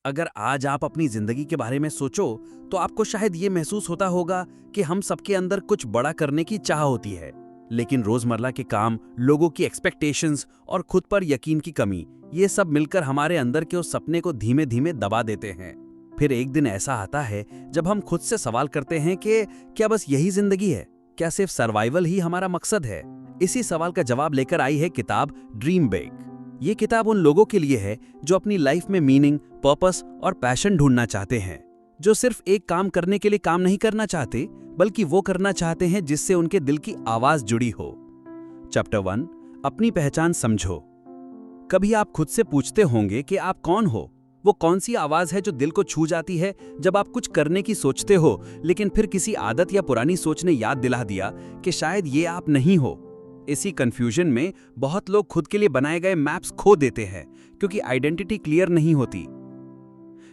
अगर आज आप अपनी जिंदगी के बारे में सोचो तो आपको शायद ये महसूस होता होगा कि हम सबके अंदर कुछ बड़ा करने की चाह होती है, लेकिन रोजमर्रा के काम, लोगों की एक्सपेक्टेशंस और खुद पर यकीन की कमी, ये सब मिलकर हमारे अंदर के उस सपने को धीमे धीमे दबा देते हैं। फिर एक दिन ऐसा आता है जब हम खुद से सवाल करते हैं कि क्या बस यही जिंदगी है? क्या सिर्फ सर्वाइवल ही हमारा मकसद है? इसी सवाल का जवाब लेकर आई है किताब ड्रीम बिग। ये किताब उन लोगों के लिए है जो अपनी लाइफ में मीनिंग, पर्पस और पैशन ढूंढना चाहते हैं, जो सिर्फ एक काम करने के लिए काम नहीं करना चाहते, बल्कि वो करना चाहते हैं जिससे उनके दिल की आवाज जुड़ी हो। चैप्टर 1, अपनी पहचान समझो। कभी आप खुद से पूछते होंगे कि आप कौन हो? वो कौन सी आवाज है जो दिल को छू जाती है जब आप कुछ करने की सोचते हो, लेकिन फिर किसी आदत या पुरानी सोच ने याद दिला दिया कि शायद ये आप नहीं हो। इसी कंफ्यूजन में बहुत लोग खुद के लिए बनाए गए मैप्स खो देते हैं क्योंकि आइडेंटिटी क्लियर नहीं होती।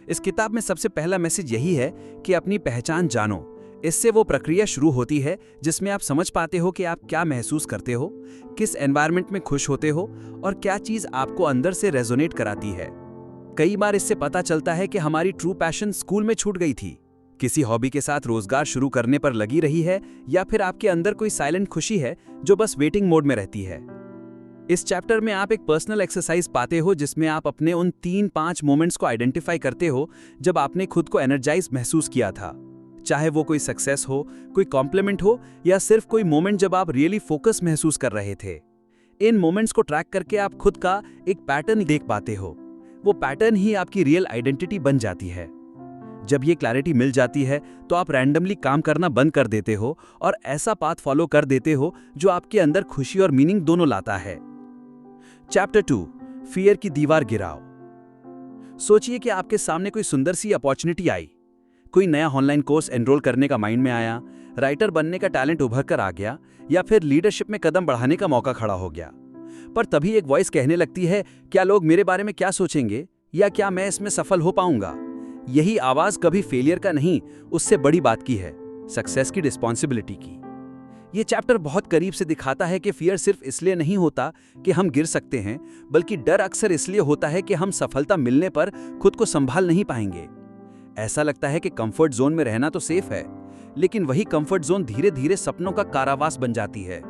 इस किताब में सबसे पहला मैसेज यही है कि अपनी पहचान जानो। इससे वो प्रक्रिया शुरू होती है जिसमें आप समझ पाते हो कि आप क्या महसूस करते हो, किस एनवायरनमेंट में खुश होते हो और क्या चीज आपको अंदर से रेजोनेट कराती है। कई बार इससे पता चलता है कि हमारी ट्रू पैशन स्कूल में छूट गई थी, किसी हॉबी के साथ रोजगार शुरू करने पर लगी रही है, या फिर आपके अंदर कोई साइलेंट खुशी है जो बस वेटिंग मोड में रहती है। इस चैप्टर में आप एक पर्सनल एक्सरसाइज पाते हो जिसमें आप अपने उन 3-5 मोमेंट्स को आइडेंटिफाई करते हो जब आपने खुद को एनर्जाइज महसूस किया था। चाहे वो कोई सक्सेस हो, कोई कॉम्प्लीमेंट हो, या सिर्फ कोई मोमेंट जब आप रियली फोकस महसूस कर रहे थे। इन मोमेंट्स को ट्रैक करके आप खुद का एक पैटर्न देख पाते हो। वो पैटर्न ही आपकी रियल आइडेंटिटी बन जाती है। जब ये क्लैरिटी मिल जाती है तो आप रैंडमली काम करना बंद कर देते हो और ऐसा पाथ फॉलो कर देते हो जो आपके अंदर खुशी और मीनिंग दोनों लाता है। चैप्टर 2, फियर की दीवार गिराओ। सोचिए कि आपके सामने कोई सुंदर सी अपॉर्चुनिटी आई, कोई नया ऑनलाइन कोर्स एनरोल करने का माइंड में आया, राइटर बनने का टैलेंट उभर कर आ गया, या फिर लीडरशिप में कदम बढ़ाने का मौका खड़ा हो गया। पर तभी एक वॉइस कहने लगती है, क्या लोग मेरे बारे में क्या सोचेंगे, या क्या मैं इसमें सफल हो पाऊंगा? यही आवाज कभी फेलियर का नहीं, उससे बड़ी बात की है, सक्सेस की रिस्पॉन्सिबिलिटी की। ये चैप्टर बहुत करीब से दिखाता है कि फियर सिर्फ इसलिए नहीं होता कि हम गिर सकते हैं, बल्कि डर अक्सर इसलिए होता है कि हम सफलता मिलने पर खुद को संभाल नहीं पाएंगे। ऐसा लगता है कि कंफर्ट जोन में रहना तो सेफ है, लेकिन वही कंफर्ट जोन धीरे धीरे सपनों का कारावास बन जाती है।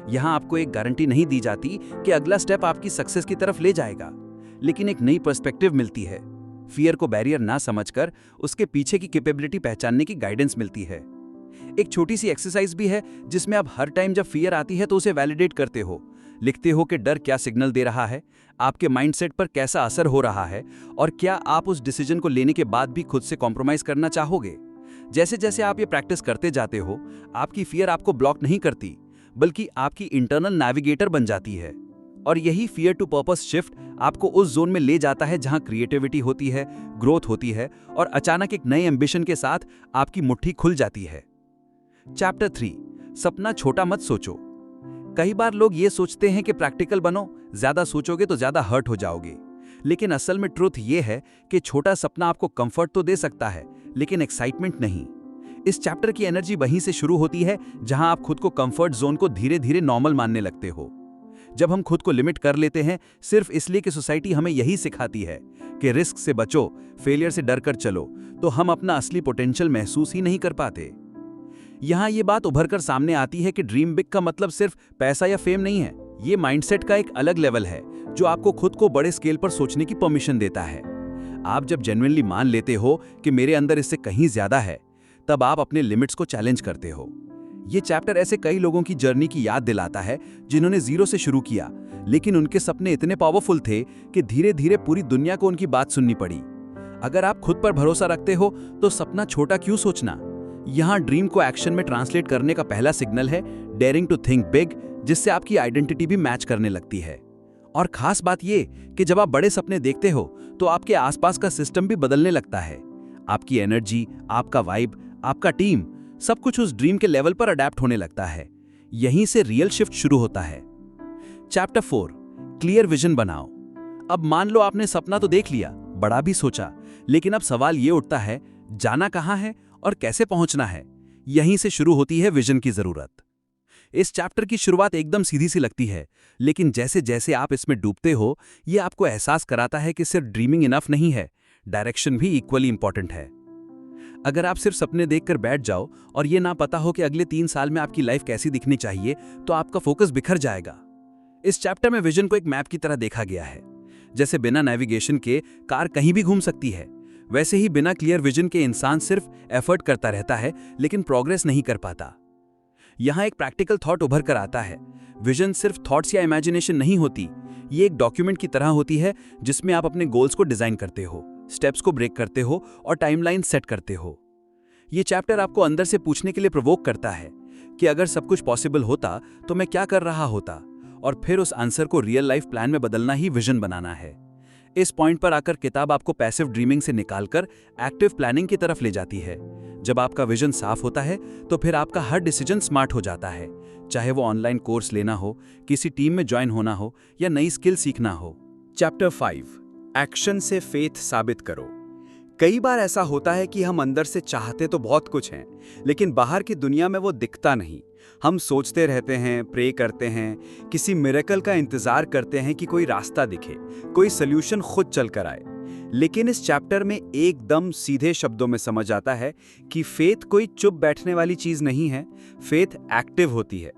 यहां आपको एक गारंटी नहीं दी जाती कि अगला स्टेप आपकी सक्सेस की तरफ ले जाएगा, लेकिन एक नई पर्सपेक्टिव मिलती है। फियर को बैरियर ना समझकर उसके पीछे की कैपेबिलिटी पहचानने की गाइडेंस मिलती है। एक छोटी सी एक्सरसाइज भी है जिसमें आप हर टाइम जब फियर आती है तो उसे वैलिडेट करते हो। लिखते हो कि डर क्या सिग्नल दे रहा है, आपके माइंडसेट पर कैसा असर हो रहा है, और क्या आप उस डिसीजन को लेने के बाद भी खुद से कॉम्प्रोमाइज करना चाहोगे। जैसे जैसे आप ये प्रैक्टिस करते जाते हो, आपकी फियर आपको ब्लॉक नहीं करती, बल्कि आपकी इंटरनल नेविगेटर बन जाती है। और यही फियर टू पर्पस शिफ्ट आपको उस जोन में ले जाता है जहां क्रिएटिविटी होती है, ग्रोथ होती है, और अचानक एक नए एम्बिशन के साथ आपकी मुट्ठी खुल जाती है। चैप्टर 3, सपना छोटा मत सोचो। कई बार लोग ये सोचते हैं कि प्रैक्टिकल बनो, ज्यादा सोचोगे तो ज्यादा हर्ट हो जाओगे। लेकिन असल में ट्रुथ ये है कि छोटा सपना आपको कंफर्ट तो दे सकता है, लेकिन एक्साइटमेंट नहीं। इस चैप्टर की एनर्जी वहीं से शुरू होती है जहां आप खुद को कंफर्ट जोन को धीरे धीरे नॉर्मल मानने लगते हो। जब हम खुद को लिमिट कर लेते हैं सिर्फ इसलिए कि सोसाइटी हमें यही सिखाती है कि रिस्क से बचो, फेलियर से डर कर चलो, तो हम अपना असली पोटेंशियल महसूस ही नहीं कर पाते। यहां ये बात उभर कर सामने आती है कि ड्रीम बिग का मतलब सिर्फ पैसा या फेम नहीं है। ये माइंडसेट का एक अलग लेवल है जो आपको खुद को बड़े स्केल पर सोचने की परमिशन देता है। आप जब जेन्युइनली मान लेते हो कि मेरे अंदर इससे कहीं ज्यादा है, तब आप अपने लिमिट्स को चैलेंज करते हो। ये चैप्टर ऐसे कई लोगों की जर्नी की याद दिलाता है जिन्होंने जीरो से शुरू किया, लेकिन उनके सपने इतने पावरफुल थे कि धीरे धीरे पूरी दुनिया को उनकी बात सुननी पड़ी। अगर आप खुद पर भरोसा रखते हो तो सपना छोटा क्यों सोचना। यहाँ ड्रीम को एक्शन में ट्रांसलेट करने का पहला सिग्नल है डेयरिंग टू थिंक बिग, जिससे आपकी आइडेंटिटी भी मैच करने लगती है। और खास बात ये कि जब आप बड़े सपने देखते हो तो आपके आसपास का सिस्टम भी बदलने लगता है। आपकी एनर्जी, आपका वाइब, आपका टीम, सब कुछ उस ड्रीम के लेवल पर अडेप्ट होने लगता है। यहीं से रियल शिफ्ट शुरू होता है। चैप्टर 4, क्लियर विजन बनाओ। अब मान लो आपने सपना तो देख लिया, बड़ा भी सोचा, लेकिन अब सवाल ये उठता है, जाना कहाँ है और कैसे पहुंचना है। यहीं से शुरू होती है विजन की जरूरत। इस चैप्टर की शुरुआत एकदम सीधी सी लगती है, लेकिन जैसे जैसे आप इसमें डूबते हो, ये आपको एहसास कराता है कि सिर्फ ड्रीमिंग इनफ नहीं है, डायरेक्शन भी इक्वली इंपॉर्टेंट है। अगर आप सिर्फ सपने देखकर बैठ जाओ और ये ना पता हो कि अगले 3 साल में आपकी लाइफ कैसी दिखनी चाहिए, तो आपका फोकस बिखर जाएगा। इस चैप्टर में विजन को एक मैप की तरह देखा गया है। जैसे बिना नेविगेशन के कार कहीं भी घूम सकती है, वैसे ही बिना क्लियर विजन के इंसान सिर्फ एफर्ट करता रहता है लेकिन प्रोग्रेस नहीं कर पाता। यहाँ एक प्रैक्टिकल थॉट उभर कर आता है। विजन सिर्फ थॉट्स या इमेजिनेशन नहीं होती, ये एक डॉक्यूमेंट की तरह होती है जिसमें आप अपने गोल्स को डिजाइन करते हो, स्टेप्स को ब्रेक करते हो और टाइमलाइन सेट करते हो। ये चैप्टर आपको अंदर से पूछने के लिए प्रोवोक करता है कि अगर सब कुछ पॉसिबल होता तो मैं क्या कर रहा होता, और फिर उस आंसर को रियल लाइफ प्लान में बदलना ही विजन बनाना है। इस पॉइंट पर आकर किताब आपको पैसिव ड्रीमिंग से निकालकर एक्टिव प्लानिंग की तरफ ले जाती है। जब आपका विजन साफ होता है तो फिर आपका हर डिसीजन स्मार्ट हो जाता है, चाहे वो ऑनलाइन कोर्स लेना हो, किसी टीम में ज्वाइन होना हो या नई स्किल सीखना हो। चैप्टर 5, एक्शन से फेथ साबित करो। कई बार ऐसा होता है कि हम अंदर से चाहते तो बहुत कुछ हैं, लेकिन बाहर की दुनिया में वो दिखता नहीं। हम सोचते रहते हैं, प्रे करते हैं, किसी मिरेकल का इंतजार करते हैं कि कोई रास्ता दिखे, कोई सल्यूशन खुद चल कर आए। लेकिन इस चैप्टर में एकदम सीधे शब्दों में समझ आता है कि फेथ कोई चुप बैठने वाली चीज नहीं है, फेथ एक्टिव होती है।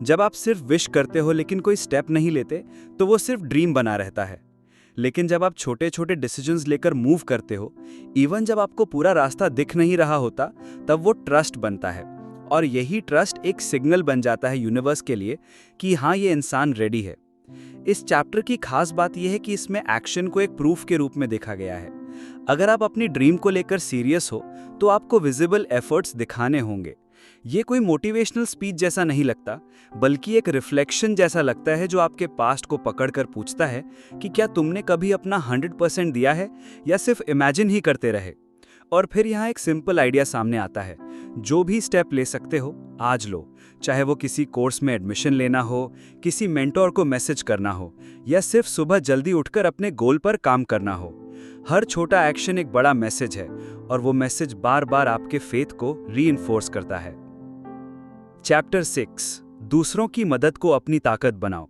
जब आप सिर्फ विश करते हो लेकिन कोई स्टेप नहीं लेते तो वो सिर्फ ड्रीम बना रहता है। लेकिन जब आप छोटे छोटे डिसीजंस लेकर मूव करते हो, इवन जब आपको पूरा रास्ता दिख नहीं रहा होता, तब वो ट्रस्ट बनता है। और यही ट्रस्ट एक सिग्नल बन जाता है यूनिवर्स के लिए कि हाँ, ये इंसान रेडी है। इस चैप्टर की खास बात यह है कि इसमें एक्शन को एक प्रूफ के रूप में देखा गया है। अगर आप अपनी ड्रीम को लेकर सीरियस हो तो आपको विजिबल एफर्ट्स दिखाने होंगे। ये कोई मोटिवेशनल स्पीच जैसा नहीं लगता, बल्कि एक रिफ्लेक्शन जैसा लगता है जो आपके पास्ट को पकड़कर पूछता है कि क्या तुमने कभी अपना 100% दिया है या सिर्फ इमेजिन ही करते रहे। और फिर यहाँ एक सिंपल आइडिया सामने आता है, जो भी स्टेप ले सकते हो आज लो, चाहे वो किसी कोर्स में एडमिशन लेना हो, किसी मेंटोर को मैसेज करना हो या सिर्फ सुबह जल्दी उठकर अपने गोल पर काम करना हो। हर छोटा एक्शन एक बड़ा मैसेज है और वो मैसेज बार बार आपके फेथ को रीइंफोर्स करता है। चैप्टर 6, दूसरों की मदद को अपनी ताकत बनाओ।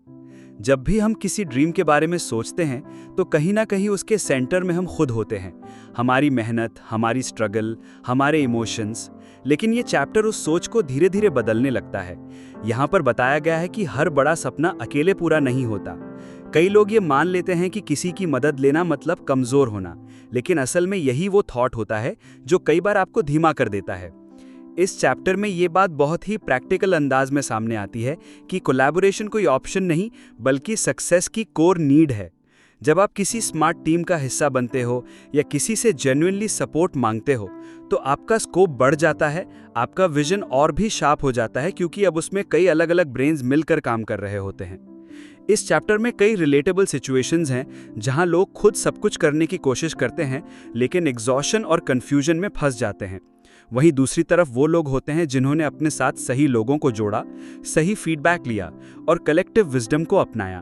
जब भी हम किसी ड्रीम के बारे में सोचते हैं तो कहीं ना कहीं उसके सेंटर में हम खुद होते हैं, हमारी मेहनत, हमारी स्ट्रगल, हमारे इमोशंस। लेकिन ये चैप्टर उस सोच को धीरे धीरे बदलने लगता है। यहाँ पर बताया गया है कि हर बड़ा सपना अकेले पूरा नहीं होता। कई लोग ये मान लेते हैं कि किसी की मदद लेना मतलब कमजोर होना, लेकिन असल में यही वो थॉट होता है जो कई बार आपको धीमा कर देता है। इस चैप्टर में ये बात बहुत ही प्रैक्टिकल अंदाज में सामने आती है कि कोलैबोरेशन कोई ऑप्शन नहीं बल्कि सक्सेस की कोर नीड है। जब आप किसी स्मार्ट टीम का हिस्सा बनते हो या किसी से जेन्युइनली सपोर्ट मांगते हो तो आपका स्कोप बढ़ जाता है, आपका विजन और भी शार्प हो जाता है, क्योंकि अब उसमें कई अलग अलग ब्रेन्स मिलकर काम कर रहे होते हैं। इस चैप्टर में कई रिलेटेबल सिचुएशंस हैं जहां लोग खुद सब कुछ करने की कोशिश करते हैं लेकिन एग्जॉशन और कंफ्यूजन में फंस जाते हैं। वहीं दूसरी तरफ वो लोग होते हैं जिन्होंने अपने साथ सही लोगों को जोड़ा, सही फीडबैक लिया और कलेक्टिव विजडम को अपनाया।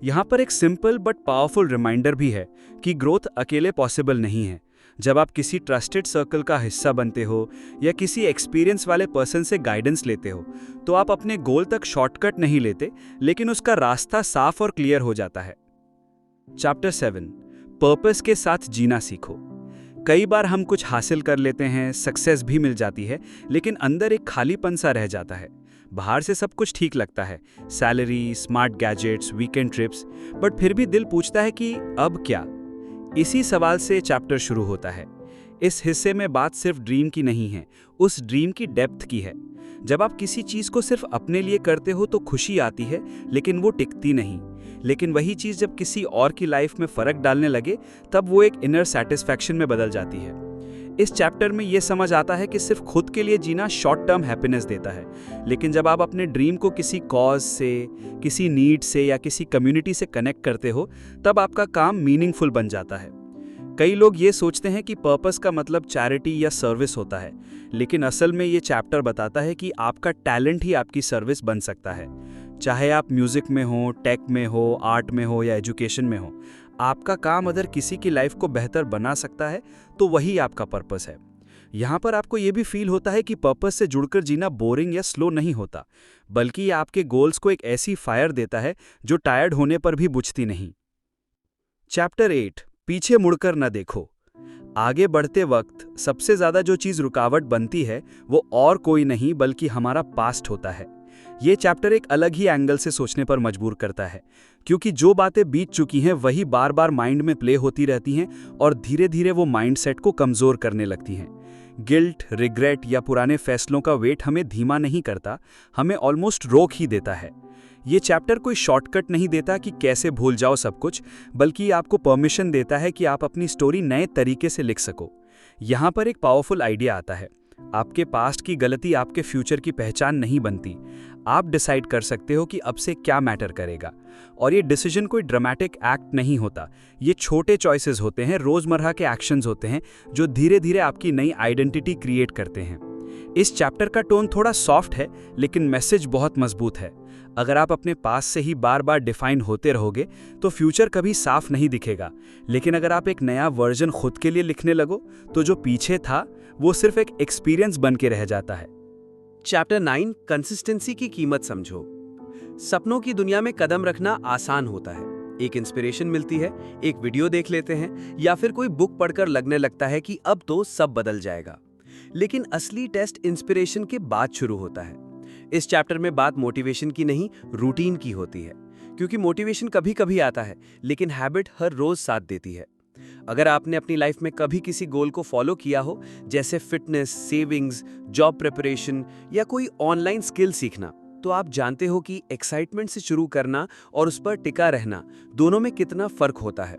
यहाँ पर एक सिंपल बट पावरफुल रिमाइंडर भी है कि ग्रोथ अकेले पॉसिबल नहीं है। जब आप किसी ट्रस्टेड सर्कल का हिस्सा बनते हो या किसी एक्सपीरियंस वाले पर्सन से गाइडेंस लेते हो तो आप अपने गोल तक शॉर्टकट नहीं लेते, लेकिन उसका रास्ता साफ और क्लियर हो जाता है। चैप्टर 7, पर्पस के साथ जीना सीखो। कई बार हम कुछ हासिल कर लेते हैं, सक्सेस भी मिल जाती है, लेकिन अंदर एक खालीपन सा रह जाता है। बाहर से सब कुछ ठीक लगता है, salary, smart gadgets, weekend trips, but फिर भी दिल पूछता है कि अब क्या। इसी सवाल से चैप्टर शुरू होता है। इस हिस्से में बात सिर्फ ड्रीम की नहीं है, उस ड्रीम की डेप्थ की है। जब आप किसी चीज को सिर्फ अपने लिए करते हो तो खुशी आती है, लेकिन वो टिकती नहीं। लेकिन वही चीज जब किसी और की लाइफ में फर्क डालने लगे तब वो एक इनर सेटिस्फैक्शन में बदल जाती है। इस चैप्टर में ये समझ आता है कि सिर्फ खुद के लिए जीना शॉर्ट टर्म हैप्पीनेस देता है, लेकिन जब आप अपने ड्रीम को किसी कॉज से, किसी नीड से या किसी कम्युनिटी से कनेक्ट करते हो तब आपका काम मीनिंगफुल बन जाता है। कई लोग ये सोचते हैं कि पर्पस का मतलब चैरिटी या सर्विस होता है, लेकिन असल में ये चैप्टर बताता है कि आपका टैलेंट ही आपकी सर्विस बन सकता है। चाहे आप म्यूजिक में हो, टेक में हो, आर्ट में हो या एजुकेशन में हो, आपका काम अगर किसी की लाइफ को बेहतर बना सकता है तो वही आपका पर्पस है। यहाँ पर आपको ये भी फील होता है कि पर्पस से जुड़कर जीना बोरिंग या स्लो नहीं होता, बल्कि ये आपके गोल्स को एक ऐसी फायर देता है जो टायर्ड होने पर भी बुझती नहीं। चैप्टर 8, पीछे मुड़कर न देखो। आगे बढ़ते वक्त सबसे ज़्यादा जो चीज़ रुकावट बनती है वो और कोई नहीं बल्कि हमारा पास्ट होता है। ये चैप्टर एक अलग ही एंगल से सोचने पर मजबूर करता है, क्योंकि जो बातें बीत चुकी हैं वही बार बार माइंड में प्ले होती रहती हैं और धीरे धीरे वो माइंडसेट को कमज़ोर करने लगती हैं। गिल्ट, रिग्रेट या पुराने फैसलों का वेट हमें धीमा नहीं करता, हमें ऑलमोस्ट रोक ही देता है। ये चैप्टर कोई शॉर्टकट नहीं देता कि कैसे भूल जाओ सब कुछ, बल्कि आपको परमिशन देता है कि आप अपनी स्टोरी नए तरीके से लिख सको। यहाँ पर एक पावरफुल आइडिया आता है। आपके पास्ट की गलती आपके फ्यूचर की पहचान नहीं बनती। आप डिसाइड कर सकते हो कि अब से क्या मैटर करेगा। और ये डिसीजन कोई ड्रामेटिक एक्ट नहीं होता, ये छोटे चॉइसेस होते हैं, रोजमर्रा के एक्शंस होते हैं जो धीरे धीरे आपकी नई आइडेंटिटी क्रिएट करते हैं। इस चैप्टर का टोन थोड़ा सॉफ्ट है, लेकिन मैसेज बहुत मजबूत है। अगर आप अपने पास से ही बार बार डिफाइन होते रहोगे तो फ्यूचर कभी साफ नहीं दिखेगा, लेकिन अगर आप एक नया वर्जन खुद के लिए लिखने लगो तो जो पीछे था वो सिर्फ एक एक्सपीरियंस बन के रह जाता है। चैप्टर 9, कंसिस्टेंसी की कीमत समझो। सपनों की दुनिया में कदम रखना आसान होता है। एक इंस्पिरेशन मिलती है, एक वीडियो देख लेते हैं या फिर कोई बुक पढ़कर लगने लगता है कि अब तो सब बदल जाएगा। लेकिन असली टेस्ट इंस्पिरेशन के बाद शुरू होता है। इस चैप्टर में बात मोटिवेशन की नहीं, रूटीन की होती है, क्योंकि मोटिवेशन कभी कभी आता है लेकिन हैबिट हर रोज साथ देती है। अगर आपने अपनी लाइफ में कभी किसी गोल को फॉलो किया हो, जैसे फिटनेस, सेविंग्स, जॉब प्रिपरेशन या कोई ऑनलाइन स्किल सीखना, तो आप जानते हो कि एक्साइटमेंट से शुरू करना और उस पर टिका रहना दोनों में कितना फर्क होता है।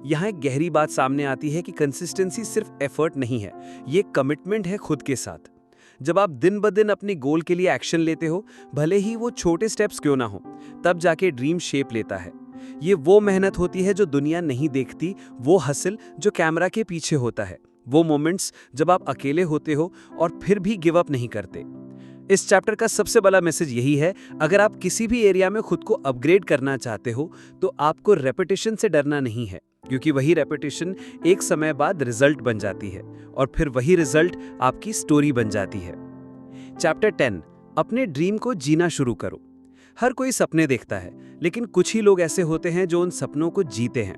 यहाँ एक गहरी बात सामने आती है कि कंसिस्टेंसी सिर्फ एफर्ट नहीं है, ये कमिटमेंट है खुद के साथ। जब आप दिन ब दिन अपने गोल के लिए एक्शन लेते हो, भले ही वो छोटे स्टेप्स क्यों ना हो, तब जाके ड्रीम शेप लेता है। ये वो मेहनत होती है जो दुनिया नहीं देखती, वो हसल जो कैमरा के पीछे होता है, वो मोमेंट्स जब आप अकेले होते हो और फिर भी गिव अप नहीं करते। इस चैप्टर का सबसे बड़ा मैसेज यही है, अगर आप किसी भी एरिया में खुद को अपग्रेड करना चाहते हो तो आपको रेपिटेशन से डरना नहीं है, क्योंकि वही रेपिटेशन एक समय बाद रिजल्ट बन जाती है और फिर वही रिजल्ट आपकी स्टोरी बन जाती है। चैप्टर 10, अपने ड्रीम को जीना शुरू करो। हर कोई सपने देखता है, लेकिन कुछ ही लोग ऐसे होते हैं जो उन सपनों को जीते हैं।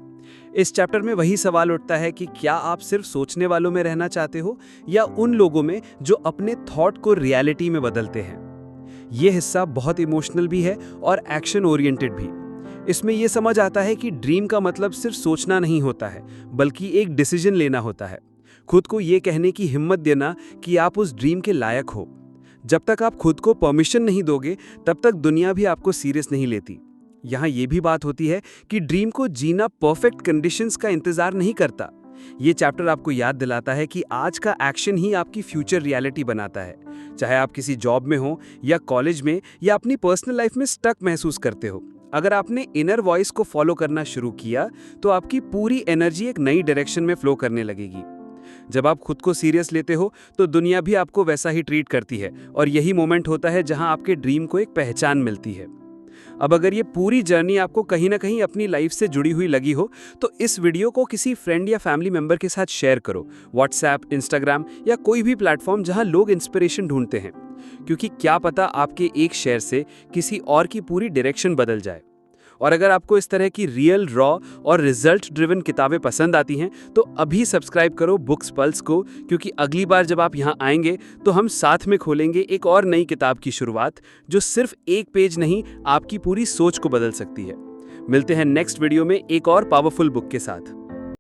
इस चैप्टर में वही सवाल उठता है कि क्या आप सिर्फ सोचने वालों में रहना चाहते हो या उन लोगों में जो अपने थॉट को रियलिटी में बदलते हैं। ये हिस्सा बहुत इमोशनल भी है और एक्शन ओरिएंटेड भी। इसमें यह समझ आता है कि ड्रीम का मतलब सिर्फ सोचना नहीं होता है, बल्कि एक डिसीजन लेना होता है। खुद को ये कहने की हिम्मत देना कि आप उस ड्रीम के लायक हो। जब तक आप खुद को परमिशन नहीं दोगे, तब तक दुनिया भी आपको सीरियस नहीं लेती। यहाँ ये भी बात होती है कि ड्रीम को जीना परफेक्ट कंडीशंस का इंतजार नहीं करता। ये चैप्टर आपको याद दिलाता है कि आज का एक्शन ही आपकी फ्यूचर रियलिटी बनाता है। चाहे आप किसी जॉब में हो या कॉलेज में या अपनी पर्सनल लाइफ में स्टक महसूस करते हो, अगर आपने इनर वॉइस को फॉलो करना शुरू किया तो आपकी पूरी एनर्जी एक नई डायरेक्शन में फ्लो करने लगेगी। जब आप खुद को सीरियस लेते हो तो दुनिया भी आपको वैसा ही ट्रीट करती है, और यही मोमेंट होता है जहां आपके ड्रीम को एक पहचान मिलती है। अब अगर ये पूरी जर्नी आपको कहीं ना कहीं अपनी लाइफ से जुड़ी हुई लगी हो तो इस वीडियो को किसी फ्रेंड या फैमिली मेंबर के साथ शेयर करो, व्हाट्सएप, इंस्टाग्राम या कोई भी प्लेटफॉर्म जहां लोग इंस्पिरेशन ढूंढते हैं, क्योंकि क्या पता आपके एक शेयर से किसी और की पूरी डायरेक्शन बदल जाए। और अगर आपको इस तरह की रियल, रॉ और रिजल्ट ड्रिवन किताबें पसंद आती हैं तो अभी सब्सक्राइब करो बुक्स पल्स को, क्योंकि अगली बार जब आप यहाँ आएंगे तो हम साथ में खोलेंगे एक और नई किताब की शुरुआत, जो सिर्फ एक पेज नहीं, आपकी पूरी सोच को बदल सकती है। मिलते हैं नेक्स्ट वीडियो में एक और पावरफुल बुक के साथ।